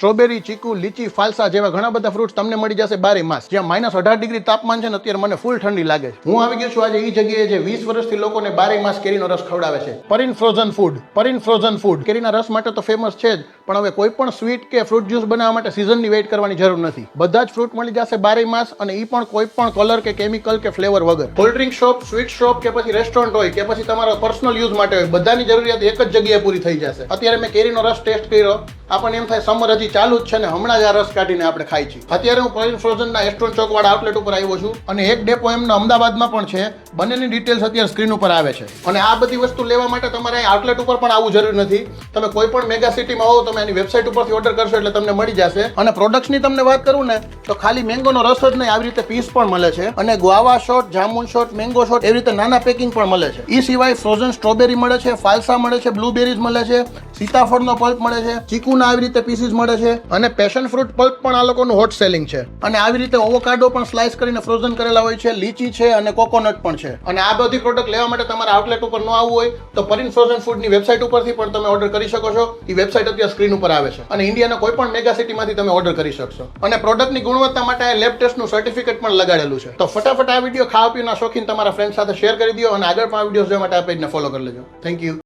Strawberry, ચીકુ, લીચી, ફાલસા જેવા ઘણા બધા ફ્રૂટ્સ તમને મળી જશે 12 માસ, જ્યાં -18 ડિગ્રી તાપમાન છે ને અત્યારે મને ફૂલ ઠંડી લાગે છે. હું આવી ગયો છું આજે એ જગ્યાએ જે 20 વર્ષથી લોકોને 12 માસ કેરીનો રસ ખવડાવે છે. પરિન ફ્રોઝન ફૂડ કેરીના રસ માટે તો ફેમસ છે જ, પણ હવે કોઈ પણ સ્વીટ કે ફ્રૂટ જ્યુસ બનાવવા માટે સિઝનની વેઇટ કરવાની જરૂર નથી. બધા જ ફ્રૂટ મળી જશે 12 માસ, અને એ પણ કોઈ પણ કલર કે કેમિકલ કે ફ્લેવર વગર. Cold drink shop, sweet shop કે પછી રેસ્ટોરન્ટ હોય કે પછી તમારો પર્સનલ યુઝ માટે હોય, બધાની જરૂરિયાત એક જ જગ્યાએ પૂરી થઈ જશે. અત્યારે મેં કેરીનો રસ ટેસ્ટ કર્યો, આપણને એમ થાય સમર હજી ચાલુ જ છે ને હમણાં જ આ રસ કાઢીને આપણે ખાઈ છીએ. અત્યારે હું પરિન ફ્રોઝનના એસ્ટ્રોન ચોક વાળા આઉટલેટ ઉપર આવ્યો છું, અને એક ડેપો એમનો અમદાવાદમાં પણ છે. બંનેની ડિટેલ્સ અત્યારે સ્ક્રીન ઉપર આવે છે. અને આ બધી વસ્તુ લેવા માટે તમારે અહીં આઉટલેટ ઉપર પણ આવવું જરૂર નથી. તમે કોઈ પણ મેગા સિટીમાં હો, તમે એની વેબસાઇટ ઉપરથી ઓર્ડર કરશો એટલે તમને મળી જશે. અને પ્રોડક્ટ્સની તમને વાત કરું ને તો ખાલી મેંગોનો રસ જ નહીં, આવી રીતે પીસ પણ મળે છે, અને guava shot, jamun shot, mango shot એવી રીતે નાના પેકિંગ પણ મળે છે. એ સિવાય ફ્રોઝન સ્ટ્રોબેરી મળે છે, ફાલસા મળે છે, બ્લુબેરીઝ મળે છે, સીતાફળનો પલ્પ મળે છે, ચીકુના આવી રીતે પીસીસ મળે છે, અને પેશન ફ્રૂટ પલ્પ પણ આ લોકોનું હોટ સેલિંગ છે. અને આવી રીતે ઓવોકાડો પણ સ્લાઇસ કરીને ફ્રોઝન કરેલા હોય છે, લીચી છે અને કોકોનટ પણ છે. અને આ બધી પ્રોડક્ટ લેવા માટે તમારે આઉટલેટ ઉપર ન આવવું હોય તો પરિન ફ્રોઝન ફૂડની વેબસાઇટ ઉપરથી પણ તમે ઓર્ડર કરી શકો છો. એ વેબસાઇટ અત્યારે સ્ક્રીન ઉપર આવે છે, અને ઇન્ડિયાના કોઈ પણ મેગા સિટીમાંથી તમે ઓર્ડર કરી શકશો. અને પ્રોડક્ટની ગુણવત્તા માટે લેબ ટેસ્ટનું સર્ટિફિકેટ પણ લગાડેલું છે. તો ફટાફટ આ વિડીયો ખાવા પીવાના શોખીન તમારા ફ્રેન્ડ સાથે શેર કરી દો, અને આગળ પણ આ વિડીયો જોવા માટે આ પેજને ફોલો કરી લેજો. Thank you.